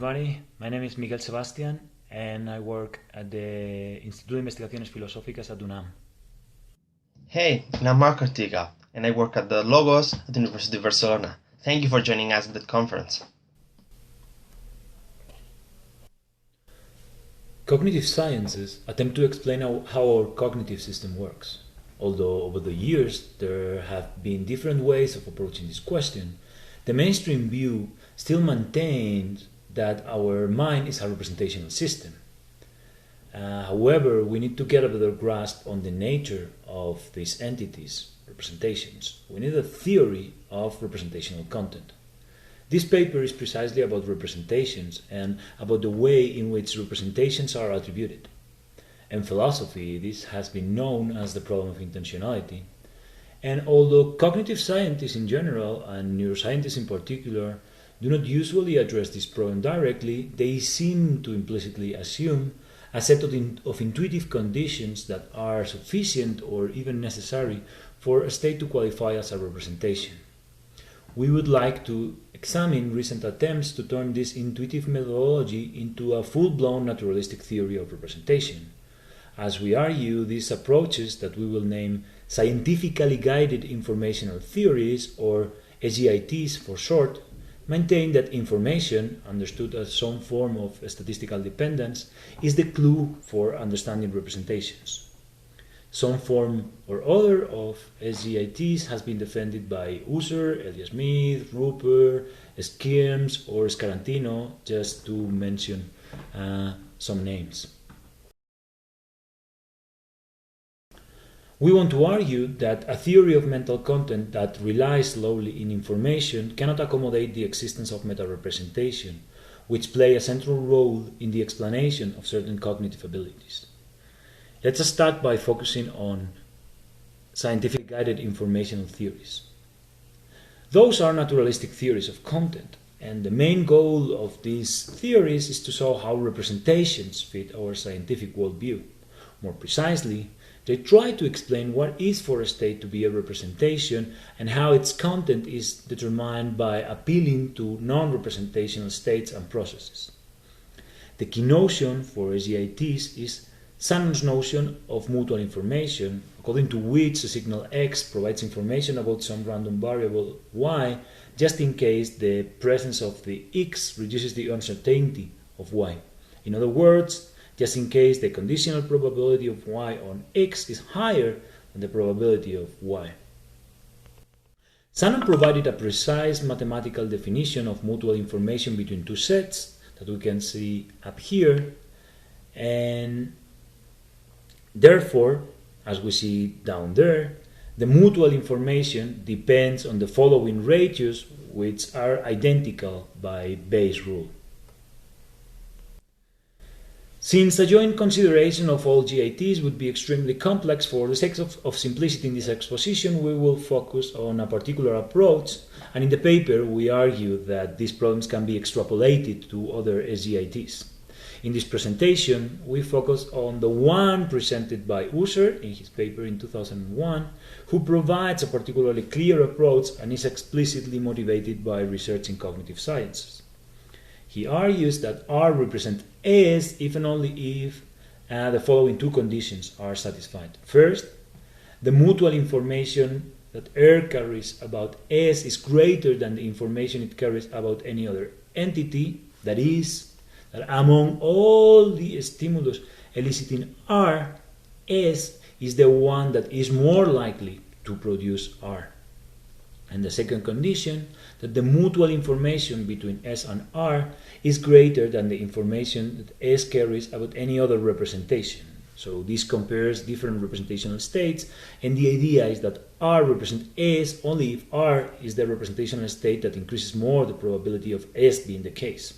everybody. My name is Miguel Sebastián and I work at the Instituto de Investigaciones Filosóficas at UNAM. Hey, and I'm Marc Artiga, and I work at the Logos at the University of Barcelona. Thank you for joining us at that conference. Cognitive sciences attempt to explain how our cognitive system works. Although over the years there have been different ways of approaching this question, the mainstream view still maintains that our mind is a representational system. However, we need to get a better grasp on the nature of these entities, representations. We need a theory of representational content. This paper is precisely about representations and about the way in which representations are attributed. In philosophy, this has been known as the problem of intentionality. And although cognitive scientists in general, and neuroscientists in particular, do not usually address this problem directly, they seem to implicitly assume a set of intuitive conditions that are sufficient or even necessary for a state to qualify as a representation. We would like to examine recent attempts to turn this intuitive methodology into a full-blown naturalistic theory of representation. As we argue, these approaches that we will name scientifically guided informational theories, or SGITs for short, maintain that information, understood as some form of statistical dependence, is the clue for understanding representations. Some form or other of SGITs has been defended by Husserl, Elias Smith, Rupert, Schirms, or Scarantino, just to mention some names. We want to argue that a theory of mental content that relies solely in information cannot accommodate the existence of meta-representation, which play a central role in the explanation of certain cognitive abilities. Let's start by focusing on scientific guided informational theories. Those are naturalistic theories of content, and the main goal of these theories is to show how representations fit our scientific worldview. More precisely, they try to explain what is for a state to be a representation and how its content is determined by appealing to non-representational states and processes. The key notion for SGITs is Shannon's notion of mutual information, according to which a signal X provides information about some random variable Y just in case the presence of the X reduces the uncertainty of Y. In other words, just in case the conditional probability of Y on X is higher than the probability of Y. Shannon provided a precise mathematical definition of mutual information between two sets that we can see up here, and therefore, as we see down there, the mutual information depends on the following ratios, which are identical by Bayes' rule. Since a joint consideration of all GITs would be extremely complex, for the sake of simplicity in this exposition, we will focus on a particular approach, and in the paper we argue that these problems can be extrapolated to other SGITs. In this presentation, we focus on the one presented by Husserl in his paper in 2001, who provides a particularly clear approach and is explicitly motivated by research in cognitive sciences. He argues that R represents S if and only if the following two conditions are satisfied. First, the mutual information that R carries about S is greater than the information it carries about any other entity, that is, that among all the stimulus eliciting R, S is the one that is more likely to produce R. And the second condition, that the mutual information between S and R is greater than the information that S carries about any other representation. So this compares different representational states, and the idea is that R represents S only if R is the representational state that increases more the probability of S being the case.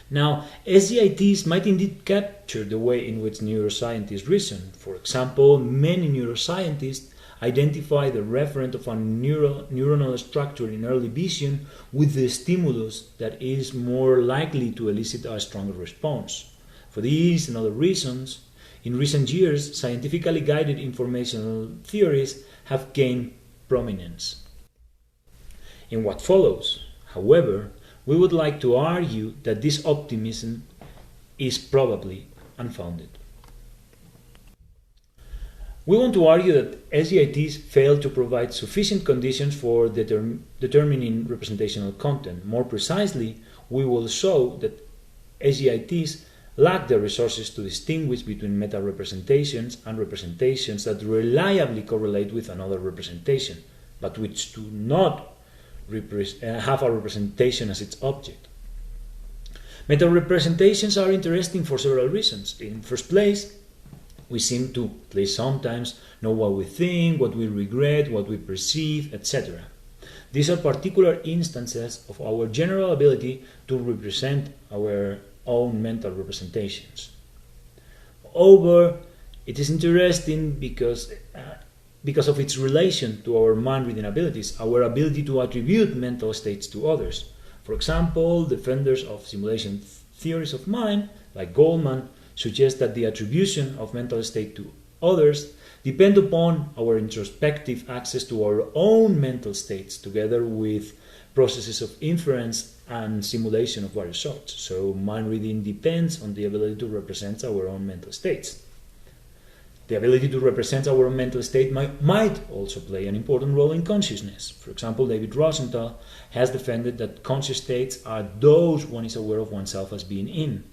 Now, SGITs might indeed capture the way in which neuroscientists reason. For example, many neuroscientists identify the referent of a neuronal structure in early vision with the stimulus that is more likely to elicit a stronger response. For these and other reasons, in recent years, scientifically guided informational theories have gained prominence. In what follows, however, we would like to argue that this optimism is probably unfounded. We want to argue that SGITs fail to provide sufficient conditions for determining representational content. More precisely, we will show that SGITs lack the resources to distinguish between meta-representations and representations that reliably correlate with another representation, but which do not have a representation as its object. Meta-representations are interesting for several reasons. In first place, we seem to, at least sometimes, know what we think, what we regret, what we perceive, etc. These are particular instances of our general ability to represent our own mental representations. Moreover, it is interesting because of its relation to our mind-reading abilities, our ability to attribute mental states to others. For example, defenders of simulation theories of mind, like Goldman, suggest that the attribution of mental state to others depend upon our introspective access to our own mental states, together with processes of inference and simulation of various sorts. So mind reading depends on the ability to represent our own mental states. The ability to represent our own mental state might also play an important role in consciousness. For example, David Rosenthal has defended that conscious states are those one is aware of oneself as being in.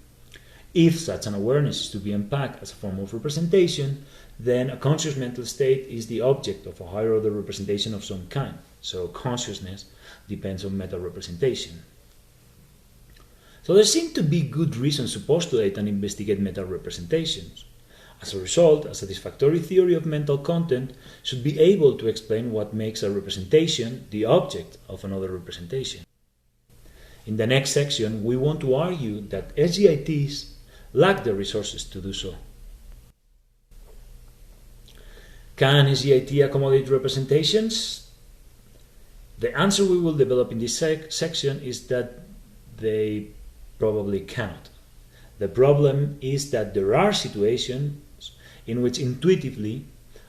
If such an awareness is to be unpacked as a form of representation, then a conscious mental state is the object of a higher order representation of some kind. So consciousness depends on meta-representation. So there seem to be good reasons to postulate and investigate meta-representations. As a result, a satisfactory theory of mental content should be able to explain what makes a representation the object of another representation. In the next section, we want to argue that SGITs lack the resources to do so. Can SGIT accommodate representations? The answer we will develop in this section is that they probably cannot. The problem is that there are situations in which intuitively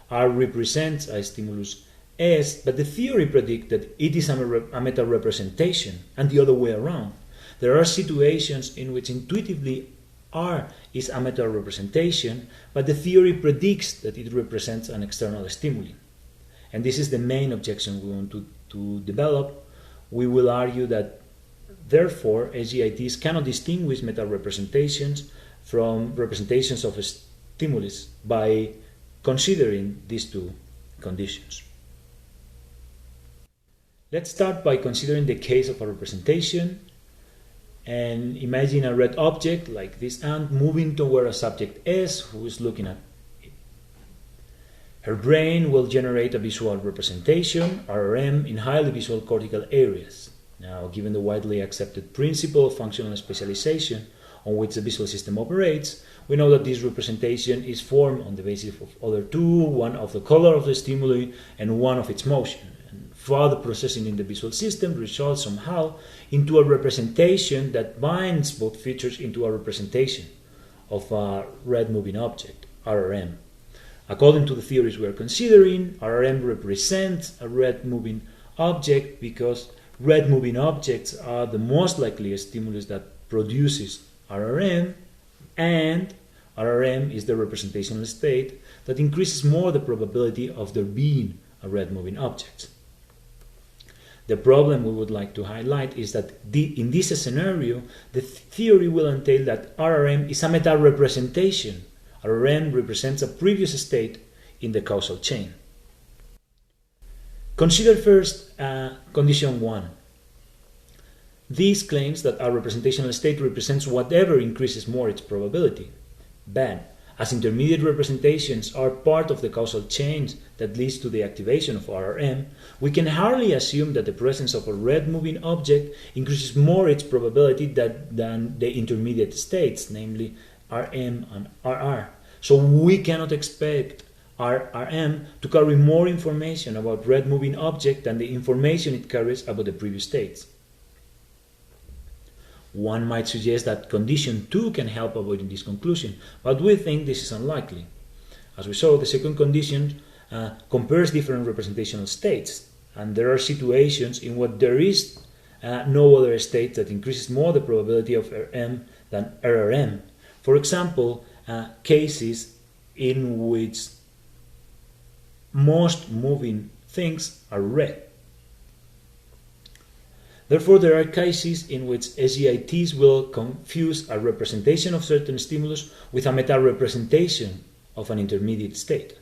R represents a stimulus S, but the theory predicts that it is a meta-representation, and the other way around. There are situations in which intuitively R is a meta-representation, but the theory predicts that it represents an external stimuli. And this is the main objection we want to develop. We will argue that, therefore, SGITs cannot distinguish meta-representations from representations of stimulus by considering these two conditions. Let's start by considering the case of a representation, and imagine a red object like this ant moving toward a subject S who is looking at it. Her brain will generate a visual representation, RRM, in highly visual cortical areas. Now, given the widely accepted principle of functional specialization on which the visual system operates, we know that this representation is formed on the basis of other two, one of the color of the stimuli and one of its motion. Further processing in the visual system results somehow into a representation that binds both features into a representation of a red moving object, RRM. According to the theories we are considering, RRM represents a red moving object because red moving objects are the most likely stimulus that produces RRM, and RRM is the representational state that increases more the probability of there being a red moving object. The problem we would like to highlight is that in this scenario, the theory will entail that RRM is a meta-representation. RRM represents a previous state in the causal chain. Consider first condition 1. This claims that a representational state represents whatever increases more its probability. Bad. As intermediate representations are part of the causal chain that leads to the activation of RRM, we can hardly assume that the presence of a red moving object increases more its probability than the intermediate states, namely RM and RR. So we cannot expect RRM to carry more information about red moving object than the information it carries about the previous states. One might suggest that condition 2 can help avoiding this conclusion, but we think this is unlikely. As we saw, the second condition compares different representational states, and there are situations in which there is no other state that increases more the probability of RM than RRM. For example, cases in which most moving things are red. Therefore, there are cases in which SGITs will confuse a representation of certain stimulus with a meta-representation of an intermediate state.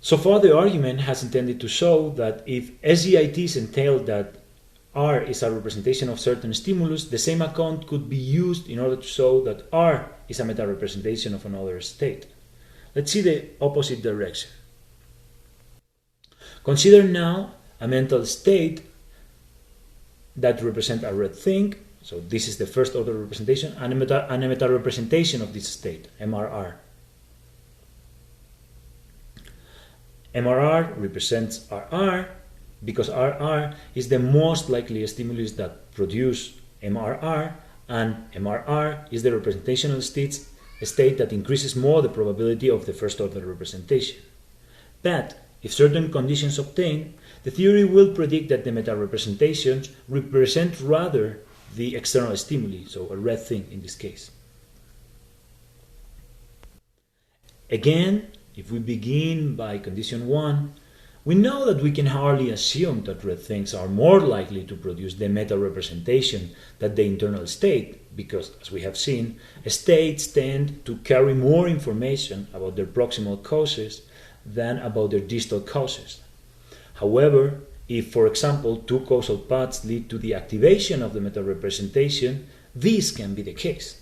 So far, the argument has intended to show that if SGITs entail that R is a representation of certain stimulus, the same account could be used in order to show that R is a meta-representation of another state. Let's see the opposite direction. Consider now a mental state that represents a red thing, so this is the first order representation, and a meta-representation of this state, MRR. MRR represents RR because RR is the most likely stimulus that produce MRR, and MRR is the representational state that increases more the probability of the first order representation. But if certain conditions obtain, the theory will predict that the meta-representations represent rather the external stimuli, so a red thing in this case. Again, if we begin by condition 1, we know that we can hardly assume that red things are more likely to produce the meta-representation than the internal state, because, as we have seen, states tend to carry more information about their proximal causes than about their distal causes. However, if, for example, two causal paths lead to the activation of the meta-representation, this can be the case.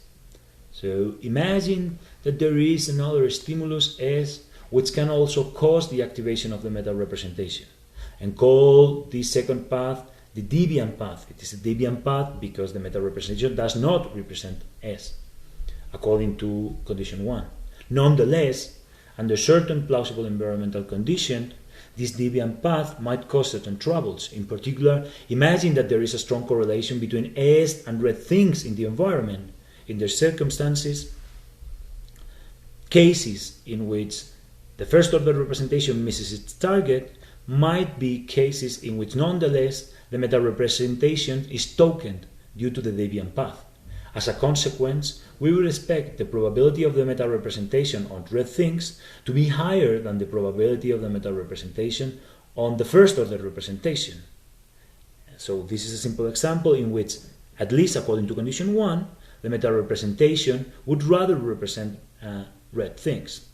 So imagine that there is another stimulus S which can also cause the activation of the meta-representation, and call this second path the deviant path. It is a deviant path because the meta-representation does not represent S, according to condition 1. Nonetheless, under certain plausible environmental conditions, this deviant path might cause certain troubles. In particular, imagine that there is a strong correlation between S and red things in the environment. In these circumstances, cases in which the first order representation misses its target might be cases in which nonetheless the meta-representation is tokened due to the deviant path. As a consequence, we will expect the probability of the meta-representation on red things to be higher than the probability of the meta-representation on the first order representation. So this is a simple example in which, at least according to condition 1, the meta-representation would rather represent red things.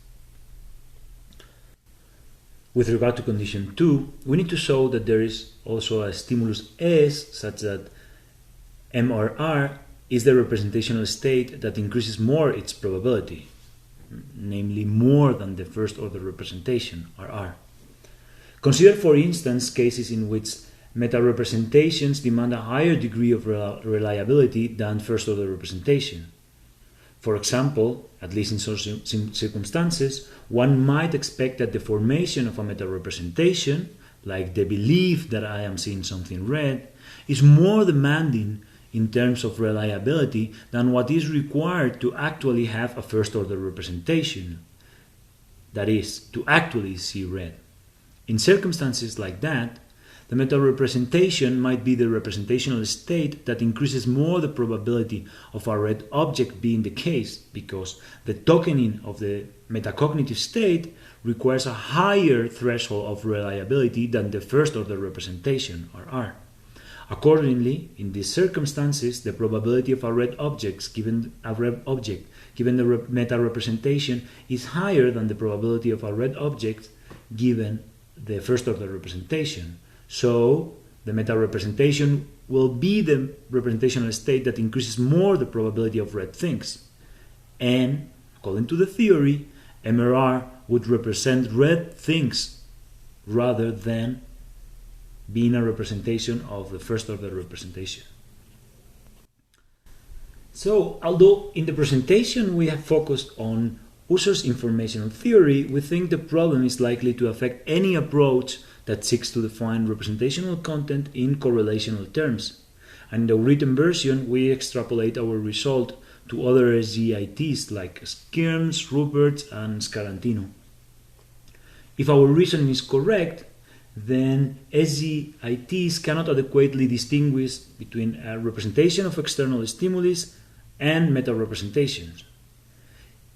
With regard to condition 2, we need to show that there is also a stimulus S such that MRR is the representational state that increases more its probability, namely more than the first order representation, RR. Consider, for instance, cases in which meta-representations demand a higher degree of reliability than first order representation. For example, at least in some circumstances, one might expect that the formation of a meta-representation, like the belief that I am seeing something red, is more demanding in terms of reliability than what is required to actually have a first order representation, that is, to actually see red. In circumstances like that, the meta-representation might be the representational state that increases more the probability of a red object being the case, because the tokening of the metacognitive state requires a higher threshold of reliability than the first order representation, RR. Accordingly, in these circumstances, the probability of a red object given the meta-representation is higher than the probability of a red object given the first order representation. So, the meta-representation will be the representational state that increases more the probability of red things. And, according to the theory, MRR would represent red things rather than being a representation of the first order representation. So, although in the presentation we have focused on Husserl's informational theory, we think the problem is likely to affect any approach that seeks to define representational content in correlational terms. And in the written version, we extrapolate our result to other SGITs like Skirms, Rupert's, and Scarantino. If our reasoning is correct, then SGITs cannot adequately distinguish between a representation of external stimulus and meta-representations.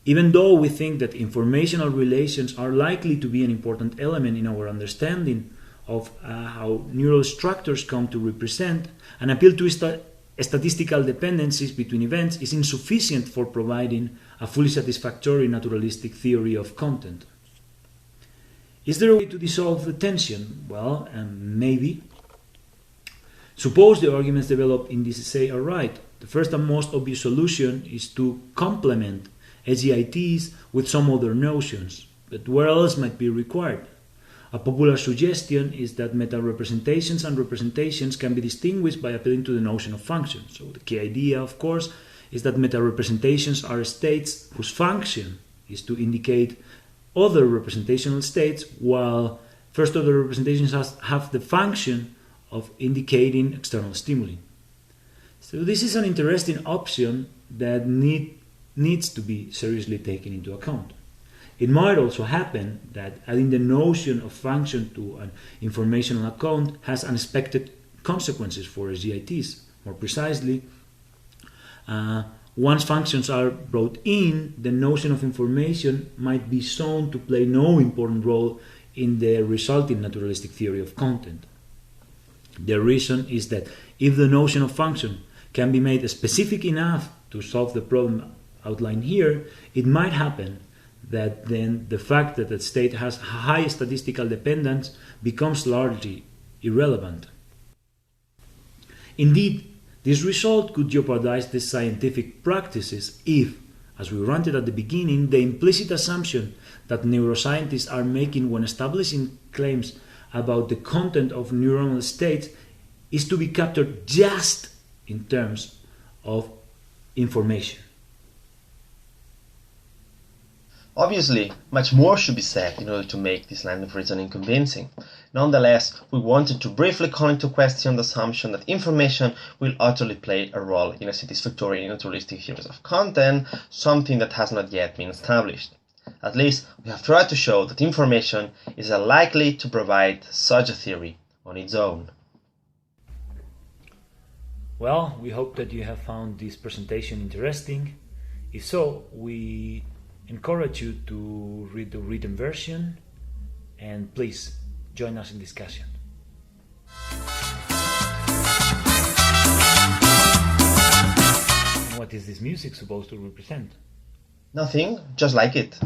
Even though we think that informational relations are likely to be an important element in our understanding of how neural structures come to represent, an appeal to statistical dependencies between events is insufficient for providing a fully satisfactory naturalistic theory of content. Is there a way to dissolve the tension? Well, maybe. Suppose the arguments developed in this essay are right. The first and most obvious solution is to complement SGITs with some other notions, but where else might be required? A popular suggestion is that meta-representations and representations can be distinguished by appealing to the notion of function. So the key idea, of course, is that meta-representations are states whose function is to indicate other representational states, while first-order representations have the function of indicating external stimuli. So this is an interesting option that needs to be seriously taken into account. It might also happen that adding the notion of function to an informational account has unexpected consequences for SGITs. More precisely, once functions are brought in, the notion of information might be shown to play no important role in the resulting naturalistic theory of content. The reason is that if the notion of function can be made specific enough to solve the problem outlined here, it might happen that then the fact that a state has high statistical dependence becomes largely irrelevant. Indeed, this result could jeopardize the scientific practices if, as we ranted at the beginning, the implicit assumption that neuroscientists are making when establishing claims about the content of neuronal states is to be captured just in terms of information. Obviously, much more should be said in order to make this line of reasoning convincing. Nonetheless, we wanted to briefly call into question the assumption that information will utterly play a role in a satisfactory naturalistic theories of content, something that has not yet been established. At least, we have tried to show that information is unlikely to provide such a theory on its own. Well, we hope that you have found this presentation interesting. If so, we encourage you to read the written version and please join us in discussion. What is this music supposed to represent? Nothing, just like it.